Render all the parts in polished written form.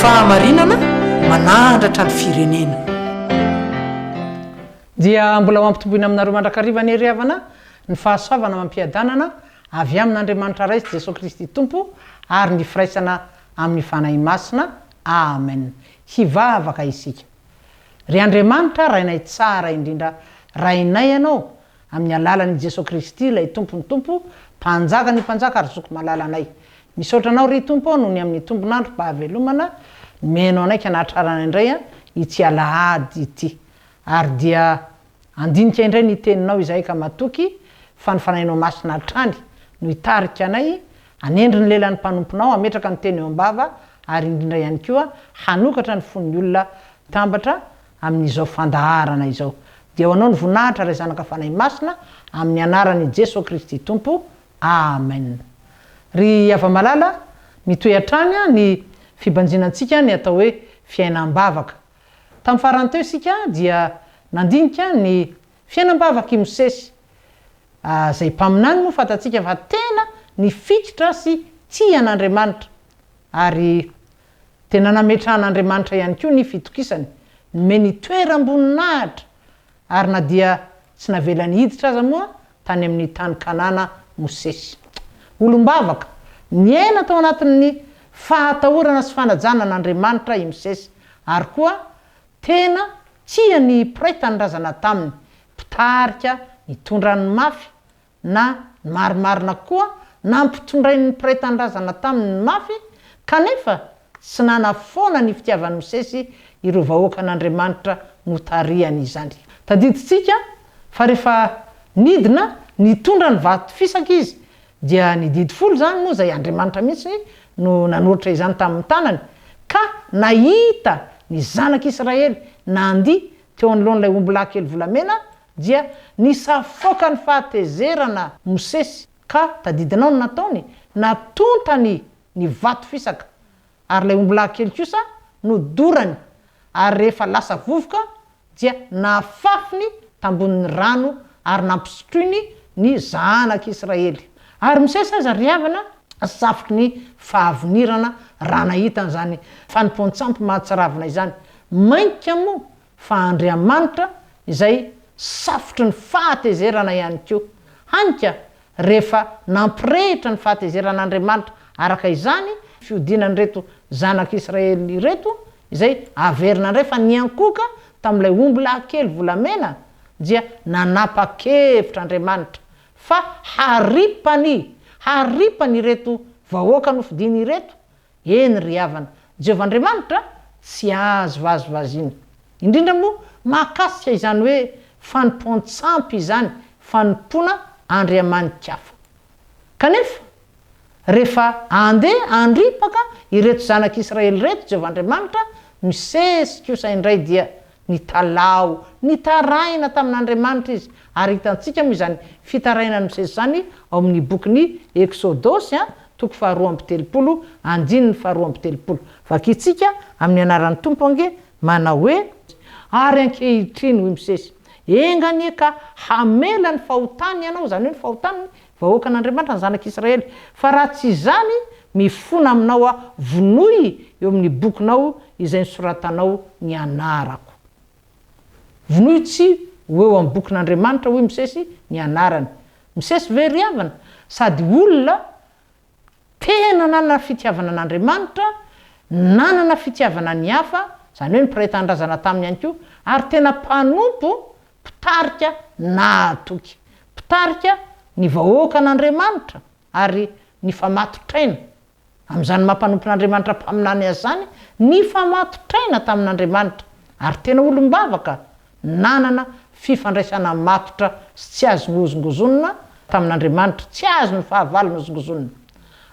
Fahamarinana manandratra ny firenena. Dia mbola mampitomboina aminareo mandrakariva ny eriavana ny fahasoavana mampiadanana avy amin'Andriamanitra ray Jesosy Kristy Tompo ary ny firaisana amin'ny fanahy masina. Amen. Hivavaka isika. Ry Andriamanitra rainay tsara indrindra, rainay ianao amin'ny alalan'i Jesosy Kristy ilay tompony tompo, mpanjaka ny mpanjaka ary zoko malala anay. Misaotra anao ry tompo noho ny amin'ny tombonandro fahavelomana menao anaiky anatrarana indray ity alahady ity. Ary dia andinika indray ny teninao izay ka matoky fa ny fanahinao masina hatrany no hitarika anay anendry ny lelan'ny mpanomponao ametraka ny teny eo am-bava ary indrindra ihany koa hanokatra ny fon'ny olona tambatra amin'izao fandaharana izao. Dia ho anao ny voninahitra ray zanaka fanahy masina amin'ny anaran'i Jesosy Kristy Tompo. Amen. Ry ava-malala mitoy hatrany ny fibanjinantsika ny atao hoe fiainam-bavaka. Tamin'ny farany teo isika dia nandinika ny fiainam-bavaka Mosesy. Zay mpaminany moa fatatsika fa tena ny fikitra sy tia an'Andriamanitra. Ary tena nametrahan'Andriamanitra ihany koa ny fitokisany. Nomeny toeram-boninahitra. Ary na dia tsy navelany hiditra aza moa tany amin'ny tany Kanana Mosesy. Olom-bavaka niaina tao anatin'ny fahatahorana sy fanajana an'Andriamanitra i Mosesy. Ary koa tena tia ny preta ny razana taminy, mpitarika nitondra ny mafy na marimarina koa na mpitondray ny preta ny razana taminy ny mafy, kanefa tsy nanafoana ny fitiavan'ny Mosesy ireo vahoaka an'Andriamanitra notariany izany. Tadiditsika fa rehefa nidina nitondra ny vato fisaka izy dia nididy folo zany moa zay Andriamanitra mihitsy no nanoritra izany tamin'ny tanany, ka nahita ny zanak'Israely nandiha teo anoloan'ilay omby lahy kely volamena dia nisafoaka ny fahatezerana Mosesy, ka tadidinao no nataony natontany ny vato fisaka ary lay omby lahy kely kosa no dorany ary rehefa lasa vovoka dia nafafiny tambonin'ny rano ary nampisotroiny ny zanak'Israely. Ary Mosesy aza riavana safoky ny fahavinirana raha nahitany zany fanompoan-tsampy mahatsiravina izany. Mainka moa fa Andriamanitra izay safotry ny fahatezerana ihany koa. Hanika rehefa nampirehitra ny fahatezeran'Andriamanitra araka izany fiodinany reto zanak'Israely reto izay averina ndray fa niankoka tamin'ilay omby lahy kely volamena dia nanapa-kevitra Andriamanitra fa haripany reto vahoaka nofidiny reto. Eny ry havana, Jehovah'Andriamanitra tsy azo vazovazina. Indrindra moa mahakasika izany hoe fanompoan-tsampy izany, fanompona andriamanin-kafa. Kanefa rehefa andeha andripaka ireto zanak'Israely reto Jehovah'Andriamanitra, misesy kosa indray dia nitalao, nitaraina tamin'Andriamanitra izy. Ary hitantsika moa izany fitarainany Mosesy zany ao amin'ny bokin'ny Exodosy toko 2:30 andininy 2:30. Vakitsika amin'ny anaran'ny Tompo ange manao hoe: ary ankehitriny hoy Mosesy, enganie ka hamela ny fahotany ianao, zany hoe ny fahotany vahoaka an'Andriamanitra ny zanak'Israely, fa raha tsy izany mifona aminao vonoy eo amin'ny bokinao izay nisoratanao ny anarako. Vonoy tsy eo amin'ny bokin'Andriamanitra hoy Mosesy ny anarany. Mosesy very havana sady olona tena nanana fitiavana an'Andriamanitra, nanana fitiavana ny hafa, zany hoe ny preta ny razana taminy ihany koa, ary tena mpanompo mpitarika natoky, mpitarika ny vahoaka an'Andriamanitra ary ny famatotraina. Amin'izany mampanompo n'Andriamanitra mpaminany azy zany ny famatotraina tamin'Andriamanitra. Ary tena olom-bavaka nanana fifandraisana matotra sy tsy azo ngozongozonina tamin'Andriamanitra, tsy azo ny fahavalo ngozongozonina.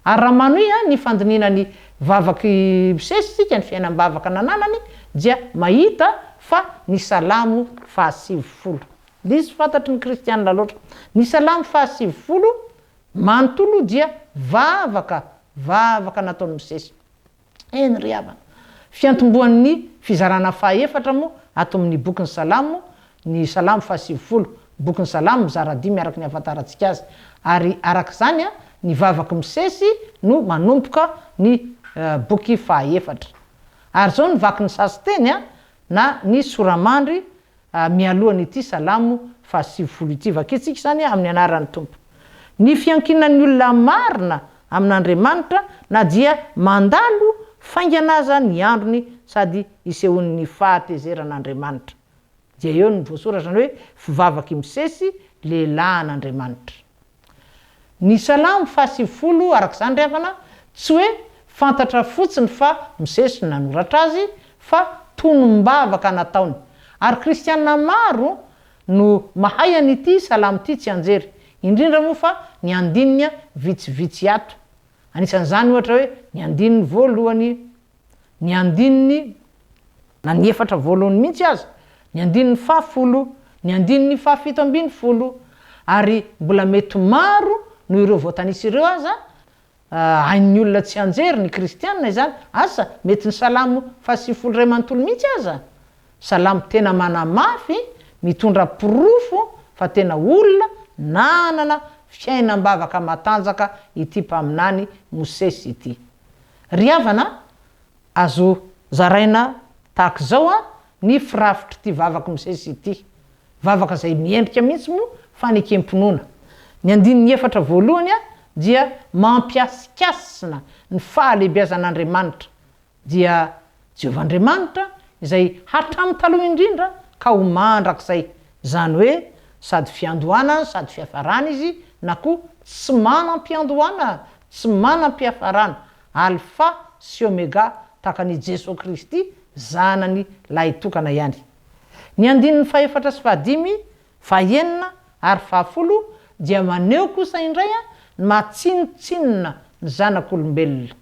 Ary raha manoy ny fandininany vavaky Mosesy sika ny fiainam-bavaka nananany dia mahita fa ny Salamo 150. Izy fantatry ny kristianina loatra. Ny Salamo 150 manontolo dia vavaka nataony Mosesy. Eny ry havana. Fiantomboan'ny fizarana fahaefatra moa ato amin'ny bokin'ny Salamo, ny Salamo 150, bokin'ny Salamo mizara 5 miaraka ny ahafantarantsika azy. Ary arak'izany ny vavaky Mosesy no manompoka ny boky fahaefatra. ary zao nyvaky ny sasy teny na ny soramandry mialohan'ity salamo fa 70 ity vaketsika zany amin'ny anaran'ny tompo. Ny fiankinan'ny olona marina amin'Andriamanitra na dia mandalo fainganaza ny androny sady isehon'ny fahatezeran'Andriamanitra. Dia eo ny voasoratra hoe fivavaky misesy lehilahy an'Andriamanitra. Ny salamo fa 70 arak'izany ry havana tsy hoe fantatra fotsiny fa misesy nanoratra azy fa tonombavaka nataony. Ary kristianina maro no mahay an'ity salamo ity tsy anjery, indrindra moa fa ny andininy vitsivitsy ato. Anisan'izany ohatra hoe ny andininy voalohany, ny andininy na ny efatra voalohany mihitsy aza, ny andininy 10, ny andininy 70, ary mbola mety maro no ireo voatanisy ireo aza hain'ny olona tsy anjery ny kristianina izany, asa mety ny salamo fa 70 ray manontolo mihitsy aza. Salamo tena manamafy, mitondra pirofo fa tena olona nanana fiainam-bavaka matanjaka ity mpaminany Mosesy ity. Ry havana azo zaraina tahaka zao ny firafitry ity vavaky Mosesy ity, vavaka zay miendrika mihitsy moa fanekempinoana. Ny andininy efatra voalohany dia mampiasikasina ny fahalehibiazan'Andriamanitra, dia Jehovahandriamanitra izay hatramin'ny taloha indrindra ka ho mandrakizay, zany hoe sady fiandohana sady fiafarana izy, na koa tsy manam-piandohana tsy manam-piafarana, alfa sy omega takan'i Jesosy Kristy zanany lahy tokana ihany. Ny andininy faefatra sy fahadimy, fahenina ary 10 dia maneho kosa indray matsinitsinina ny zanak'olombelona.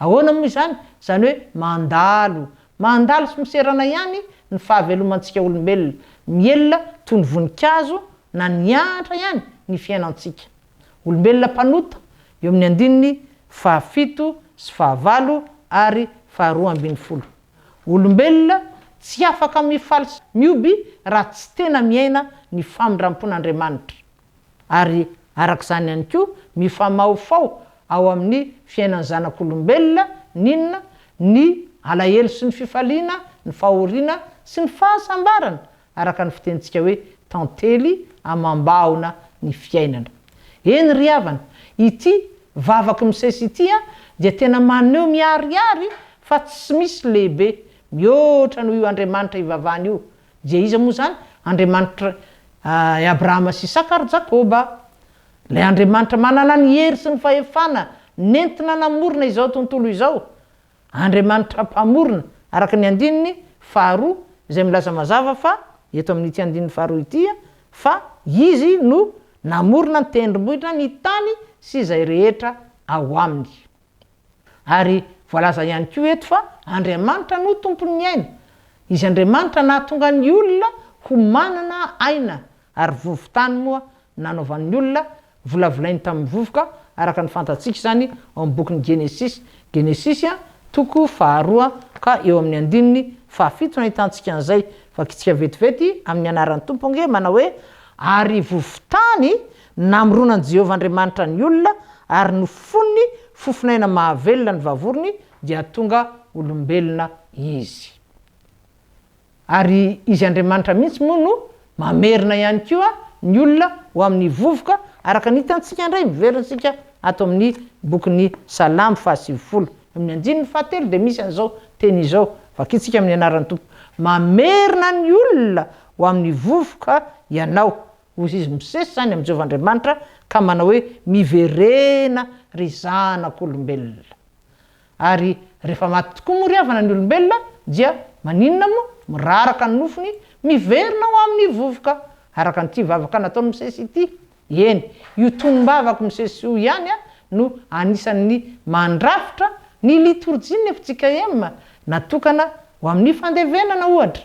Ahoana moa izany? Zany hoe mandalo sy miserana ihany ny fahavelomantsika olombelona, mielona toy ny voninkazo na niantra ihany ny fiainantsika. Olombelona mpanota eo amin'ny andininy 7 sy 9 ary 12. Olombelona tsy afaka mifaly mioby raha tsy tena miaina ny famindrampon'Andriamanitra, ary arak'izany ihany koa mifamaofao ao amin'ny fiainan'ny zanak'olombelona ninona ny alahelo sy ny fifaliana, ny fahoriana sy ny fahasambarana, araka ny fitentsika hoe tantely amam-bahona ny fiainana. Eny ry havana, ity vavaky Mosesy ity dia tena maneho miariary fa tsy misy lehibe mihoatra noho io Andriamanitra ivavahany io. Dia iza moa zany? Andriamanitra Abrahama sy Isaka ary Jakoba. Lay Andriamanitra manana ny hery sy ny fahefana nentina namorona izao tontolo izao. Andriamanitra mpamorona araka ny andininy 2 izay milaza mazava fa eto amin'ity andininy 2 ity fa izy no namorona ny tendrombohitra ny tany sy izay rehetra ao aminy. Ary voalaza ihany koa eto fa Andriamanitra no tompony aina. Izy Andriamanitra nahatonga ny olona ho manana aina, ary vovotany moa nanaovan'ny olona volavolainy tamin'ny vovoka araka ny fantatsika zany ao amin'ny bokin'ny Genesis 2 ka eo amin'ny andininy 7 nahitantsika an'izay. Fakitsika vetivety amin'ny anaran'ny tompo nge manao hoe ary vovotany namoronan'i Jehovahandriamanitra ny olona ary nofony fofinaina mahavelona ny vavorony dia tonga olombelona izy. Ary izy Andriamanitra mihitsy moa no mamerina ihany koa ny olona ho amin'ny vovoka araka ny hitantsika indray miverintsika ato amin'ny bokin'ny Salamo 70 amin'ny andininy 7 dia misy an'izao teny izao, vakitsika amin'ny anaran'ny tompo: mamerina ny olona ho amin'ny vovoka ianao. Hozy izy Mosesy zany amin'ny Jehovahandriamanitra ka manao hoe miverena ry zanak'olombelona. Ary rehefa maty tokoa moa ry havana ny olombelona dia maninona moa? Miraraka ny nofony miverina ho amin'ny vovoka araka nyity vavaka nataony Mosesy ity. Eny, io tonombavaka Mosesy io ihany no anisan'ny mandrafitra ny liturjia fitsika ema natokana ho amin'ny fandevenana ohatra.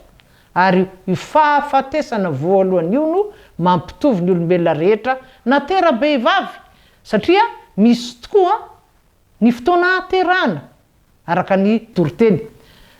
Ary io fahafatesana voalohany io no mampitovy ny olombelona rehetra na tera-behivavy, satria misy tokoa ny fotoana haterana araka ny toriteny.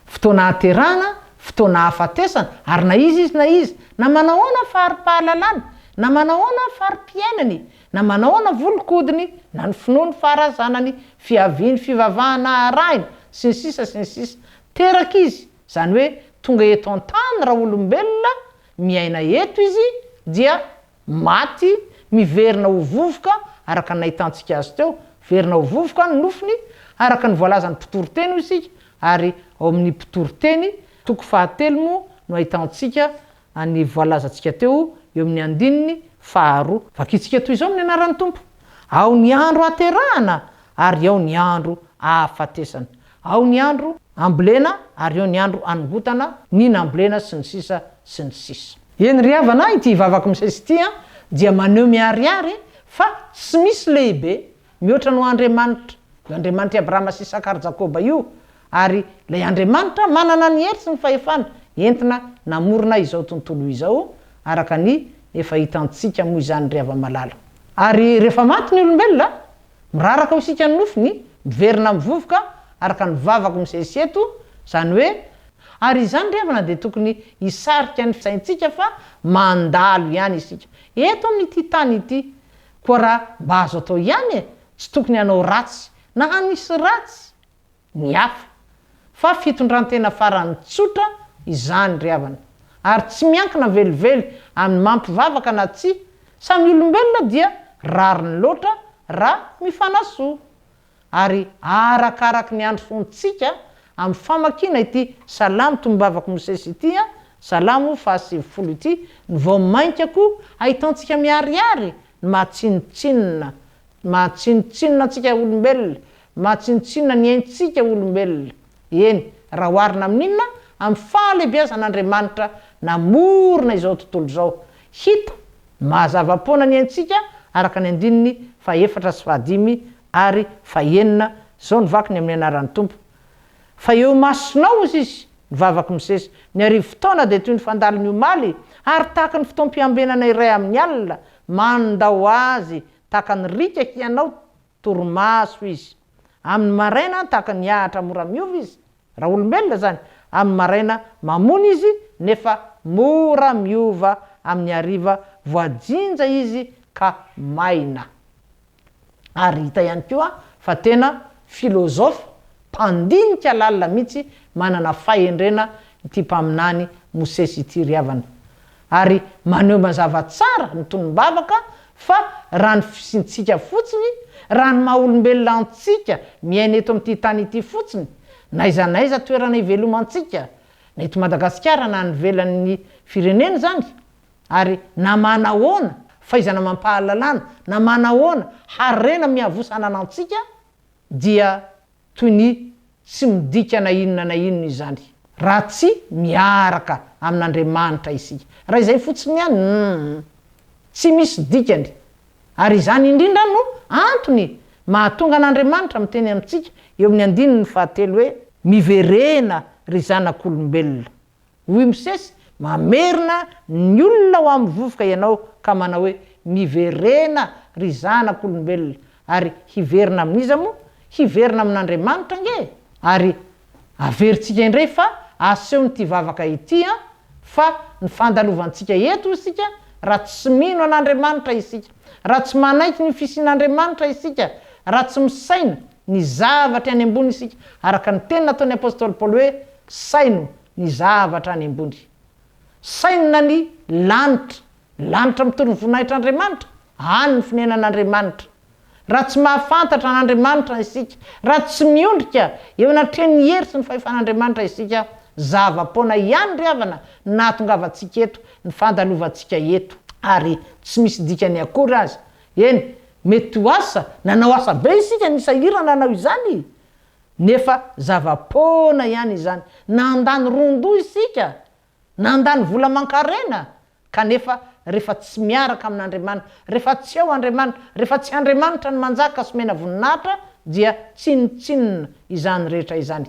Fotoana haterana, fotoana hafatesana, ary na izy na manahoana fari-pahalalana, na manahoana fari-piainany, na manahoana volokodiny, na ny finoany faharazanany, fiaviany, fivavahana arahiny sy ny sisa teraka izy zany hoe tonga eto an-tany raha olombelona miaina eto izy dia maty miverina ho vovoka araka ny nahitantsika azy teo verina ho vovoka ny nofiny araka ny voalazan'ny mpitoriteny isika ary ao amin'ny mpitoriteny toko fahatelo moa no ahitantsika ny voalazantsika teo eo amin'ny andininy faharoa vakitsika toy izao amin'ny anaran'ny tompo ao ny andro aterahana ary ao ny andro ahafatesana ao ny andro ambolena ary ao ny andro anongotana nina ambolena sy ny sisa eny ry havana ity vavaka misesy ity dia maneho miariary fa tsy misy lehibe mihoatra no Andriamanitra io Andriamanitra Abrahama sy Isaka ary Jakoba io ary lay Andriamanitra manana ny hery sy ny fahefana entina namorona izao tontolo izao araka ny efa hitantsika moa izany ry hava-malala ary rehefa maty ny olombelona miraraka ho isika ny nofiny miverina mivovoka araka ny vavaka misesy eto zany hoe ary izany ry havana dia tokony hisarika ny fisaintsika fa mandalo ihany isika eto amin'ity tany ity koa raha mba azo atao ihany tsy tokony hanao ratsy na hanisy ratsy ny hafa fa fitondrantena farany tsotra izany ry havana ary tsy miankina velively amin'ny mampivavaka na tsy samy olombelona dia rariny loatra raha mifanasoa ary arakaraky ny andro fontsika amin'ny famakina ity salamo tombavaka mosesy ity salamo 7 ity ny vao mainkako ahitantsika miariary ny mahatsinotsinona antsika olombelona mahatsinotsinona ny aintsika olombelona eny raha oarina amin'inona amin'ny fahalebiazan'Andriamanitra namorona izao tontolo zao hita mahazava-poana ny aintsika araka ny andininy 4 sy 5 ary 9 zao ny vakiny amin'ny anaran'ny tompo fa eo masonao izy vavaka misesy ny arivo fotoana dia toy ny fandalo miomaly ary tahaka ny fotoam-piambenana iray amin'ny alina mandao azy tahaka ny rika hianao torimaso izy amin'ny maraina tahaka ny ahatra mora miova izy raha olombelona zany amin'ny maraina mamony izy nefa mora miova amin'ny ariva voajinja izy ka maina ary hita ihany koa fa tena filozofa mpandinika lalina mihitsy manana fahendrena ity mpaminany mosesy ity ry havana ary maneho mazava tsara ny tonombavaka fa raha ny fisintsika fotsiny raha ny maha olombelona antsika miaina eto amin'ity tany ity fotsiny naizanaiza toerana ivelomantsika na eto Madagasikara na nivelan'ny firenena zany ary na manahoana fahaizana mampahalalana na manahoana harena miavosanana antsika dia toy ny tsy midika na inona izany raha tsy miaraka amin'Andriamanitra isika raha izay fotsiny ihany tsy misy dikany ary izany indrindra no antony mahatonga an'Andriamanitra miteny amintsika eo amin'ny andininy 7 hoe miverena ry zanak'olombelona hoy misesy mamerina ny olona ho amin'ny vovoka ianao ka manao hoe miverena ry zanak'olombelona ary hiverina amin'iza moa hiverina amin'Andriamanitra nge ary averintsika indray fa aseho nyty vavaka ity fa ny fandalovantsika eto isika raha tsy mino an'Andriamanitra isika raha tsy manaiky ny fisian'Andriamanitra isika raha tsy misaina ny zavatra any ambony isika araka ny teny nataon'ny apôstôly Paoly hoe saino ny zavatra any ambony sainona ny lanitra mitovy ny voninahitr'Andriamanitra any ny finenan'Andriamanitra raha tsy mahafantatra an'Andriamanitra isika raha tsy miondrika eo anatreny hery sy ny fahefan'Andriamanitra isika zava-poana ihany ry havana nahatongavantsika eto ny fandalovantsika eto ary tsy misy dikany akory azy eny mety ho asa nanao asa be isika nisahira nanao izany nefa zava-poana ihany izany nandany rondo isika nandany vola mankarena kanefa rehefa tsy miaraka amin'Andriamanitra rehefa tsy ao Andriamanitra rehefa tsy Andriamanitra ny manjaka somena voninahitra dia tsinotsinona izany rehetra izany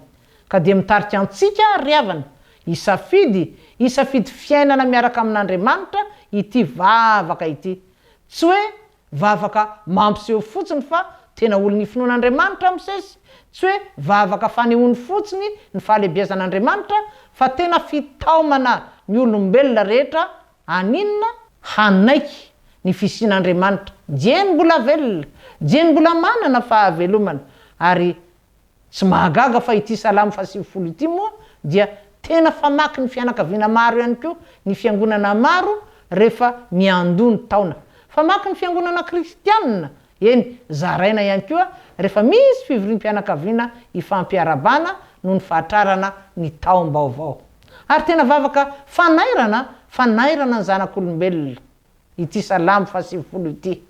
ka dia mitarika antsika ry havana isafidy fiainana miaraka amin'Andriamanitra ity vavaka ity tsy hoe vavaka mampiseho fotsiny fa tena olony finoan'Andriamanitra misesy tsy hoe vavaka fanehoany fotsiny ny fahalebiazan'Andriamanitra fa tena fitaomana ny olombelona rehetra aninona hanaiky ny fisian'Andriamanitra dieny mbola velona dieny mbola manana fahavelomana ary tsy mahagaga fa ity salamo fasivifolo ity moa dia tena famaky ny fianakaviana maro ihany koa ny fiangonana maro rehefa miandony taona famaky ny fiangonana kristianina eny zaraina ihany koa rehefa misy fivorim-pianakaviana ifampiarabana no ny fahatrarana ny taom-baovao ary tena vavaka fanairana ny zanak'olombelona ity salamo fasivifolo ity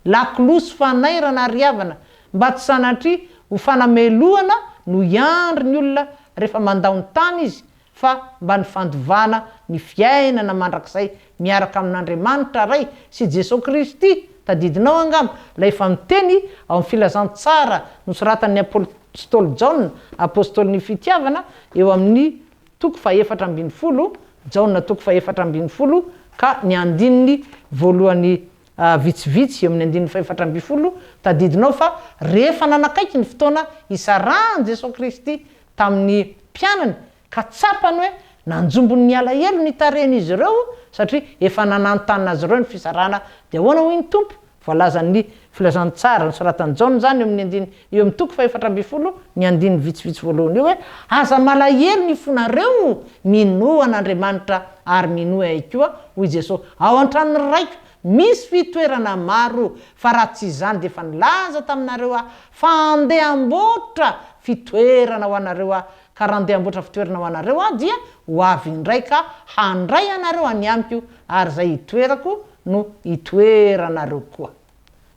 lakolosy fanairana ariavana mba tsy sanatry ho fanameloana no iandry ny olona rehefa mandao ny tany izy fa mba ny fandovana ny fiainana mandrakizay miaraka amin'Andriamanitra ray sy Jesosy Kristy tadidinao angamba la efa miteny ao amin'ny filazantsara nosoratan'ny apôstôly Jaona apôstôly ny fitiavana eo amin'ny toko faha-efatra ambin'ny folo Jaona toko faha-efatra ambin'ny folo ka ny andininy voalohany vitsivitsy eo amin'ny andininy faha-efatra ambin'ny folo tadidinao fa rehefa nanakaiky ny fotoana isarahany Jesosy Kristy tamin'ny mpianany ka tsapany hoe nanjombony ny alahelo ny taren'izy ireo satria efa nananontanina azy ireo ny fisarahana dia ahoana hoy ny tompo voalazan'ny filazantsara ny soratan'ny Jaona zany eo amin'ny andiny eo amin'ny toko faha-efatra ambin'ny folo ny andiny vitsivitsy voalohany io hoe aza malahelo ny fonareo minoa an'Andriamanitra ary minoa ay koa hoy Jesosy ao an-tranony raiko misy fitoerana maro fa raha tsy izany dia efa nilaza taminareo fa andeha amboatra fitoerana ho anareo ka raha andeha amboatra fitoerana ho anareo dia ho avy indray ka handray anareo any amiko ary zay hitoerako no hitoeranareo koa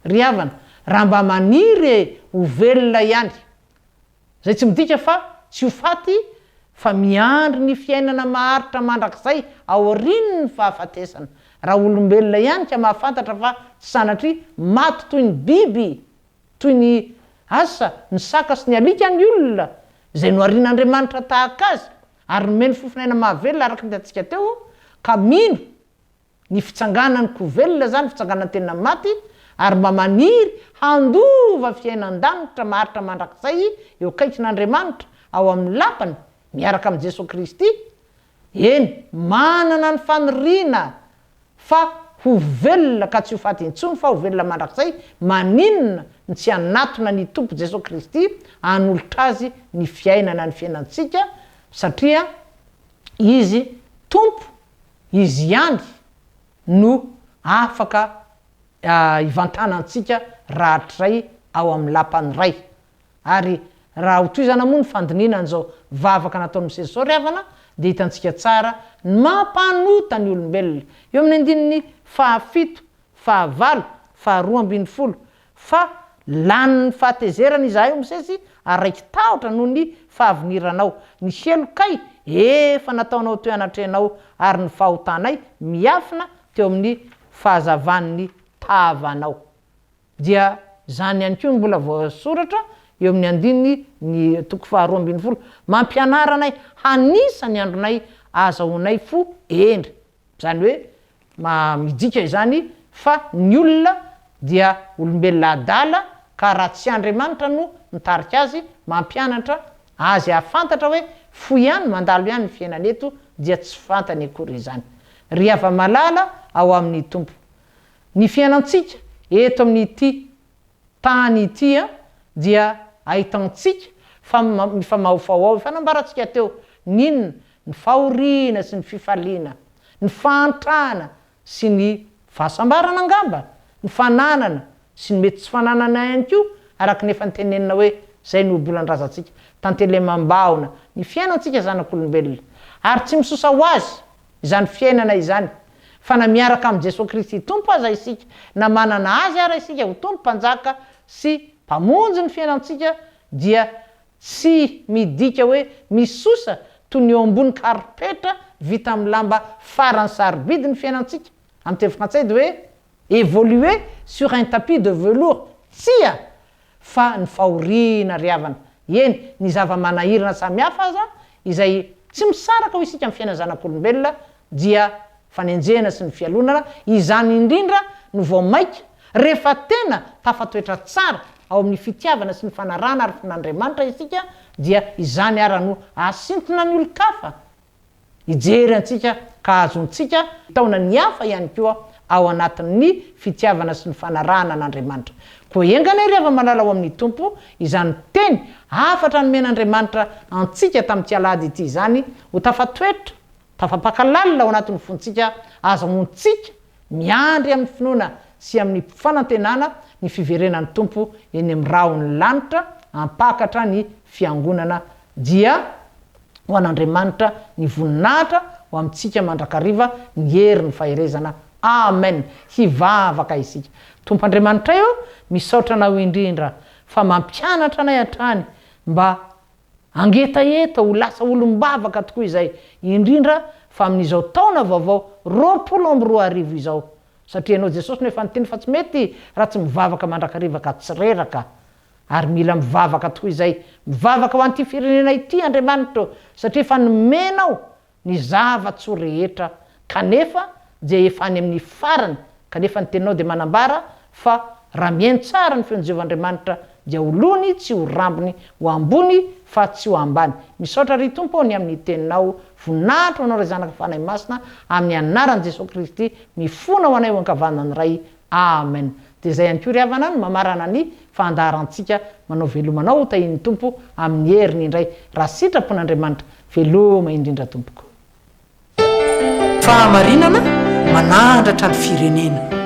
ry havana raha mba maniry ho velona ihany zay tsy midika fa tsy ho faty fa miandry ny fiainana maharitra mandrakizay aoriany ny fahafatesana raha olombelona ihany ka mahafantatra fa tsy sanatry maty toy ny biby toy ny asa ny saka sy ny alika ny olona zay no arian'Andriamanitra tahaka azy ary nomeny fofinaina mahavelona araka ny atsika teo ka mino ny fitsanganany kovelona zany fitsanganany tena maty ary mba maniry handova fiainan-danitra maharitra mandrakizay eo kaikin'Andriamanitra ao amin'ny lapany miaraka amin'i Jesosy Kristy eny manana ny faniriana fa ho velona ka tsy ho faty intsony fa ho velona mandrakizay maninona ny tsy anatona ny tompo Jesosy Kristy hanolotra azy ny fiainana ny fiainantsika satria izy tompo izy ihany no afaka ivantanantsika rahatray ao amin'ny lapany ray ary raha hotoizana moa ny fandininan zao vavaka nataony Jesosy ry havana dia hitantsika tsara ny mampanota ny olombelona eo amin'ny andininy fahafito fahavalo faharoa ambin'ny folo fa lany ny fahatezerana izahay io misesy araiky tahotra noho ny fahaviniranao ny helokay efa nataonao teo anatrenao ary ny fahotanay miafina teo amin'ny fahazavan'ny tavanao dia zany ihany koa mbola voasoratra eo amin'ny andininy ny toko faharoa ambin'ny folo mampianaranay hanisany andronay azahoanay fo endry zany hoe midika izany fa ny olona dia olombelona adala ka raha tsy Andriamanitra no mitarika azy mampianatra azy ahafantatra hoe fo ihany mandalo ihany ny fiainana eto dia tsy fantany akory izany ry hava malala ao amin'ny tompo ny fiainantsika eto amin'ity tany ity dia ahitantsika mifamahofahoao fanambarantsika teo ninona ny fahoriana sy ny fifaliana ny fahantrana sy ny fahasambarana angamba ny fananana sy ny mety tsy fananana ihany koa araka nefa nytenenina hoe zay no bolan-drazantsika tantelemam-baona ny fiainantsika zanak'olombelona ary tsy misosa ho azy izany fiainana izany fa na miaraka amin'i Jesosy Kristy tompo aza isika na manana azy ara isika ho tompo mpanjaka sy mpamonjy ny fiainantsika dia tsy midika hoe misosa toy ny eo ambony karipetra vita amin'ny lamba farany sarobidy ny fiainantsika amin'ny teny frantsay dia hoe évoluer sur un tapis de velours tsia fa ny fahoriana ry havana eny ny zava-manahirana samihafa aza izay tsy misaraka ho isika amin'ny fiainana zanak'olombelona dia fanenjehana sy ny fialonana izany indrindra no vao maika rehefa tena tafatoetra tsara ao amin'ny fitiavana sy ny fanarana ary fin'Andriamanitra isika dia izany ara no asintona ny olo-kafa ijery antsika ka azontsika taona ny hafa ihany koa ao anatin'ny fitiavana sy ny fanarana an'Andriamanitra koa engana iry ava manala ao amin'ny tompo izany teny afatra nomen'Andriamanitra antsika tamin'ity alahady ity zany ho tafatoetra tafapakalalina ao anatin'ny fontsika azamontsika miandry amin'ny finoana sy amin'ny fanantenana ny fiverenan'ny tompo eny amin'ny rahony lanitra ampakatra ny fiangonana dia ho an'Andriamanitra ny voninahitra ho amintsika mandrakariva ny heri ny faherezana amen hivavaka isika tompo Andriamanitra io misaotra anao indrindra fa mampianatra anay hatrany mba angetaeta ho lasa olombavaka tokoa izay indrindra fa amin'izao taona vaovao 2024 izao satria ianao Jesosy no efa niteny fa tsy mety raha tsy mivavaka mandrakariva ka tsy reraka ary mila mivavaka tokoa izay mivavaka ho an'ity firenena ity Andriamanitra satria efa nomenao ny zava-tsoa rehetra kanefa je efa any amin'ny farany kanefa ny teninao dia manambara fa raha mihaino tsara ny feon'i Jehovahandriamanitra dia olony tsy ho rambony ho ambony fa tsy ho ambany misaotra ry tompo ny amin'ny teninao voninahitra anao ray zanaka fanahy masina amin'ny anaran'i Jesosy Kristy mifona ho anay ho ankavanany ray amen dia izay ihany koa ry havana no mamarana ny fandaharantsika manao velomanao ho tahin'ny tompo amin'ny heriny indray raha sitrapon'Andriamanitra veloma indrindra tompoko fahamarinana manandratra ny firenena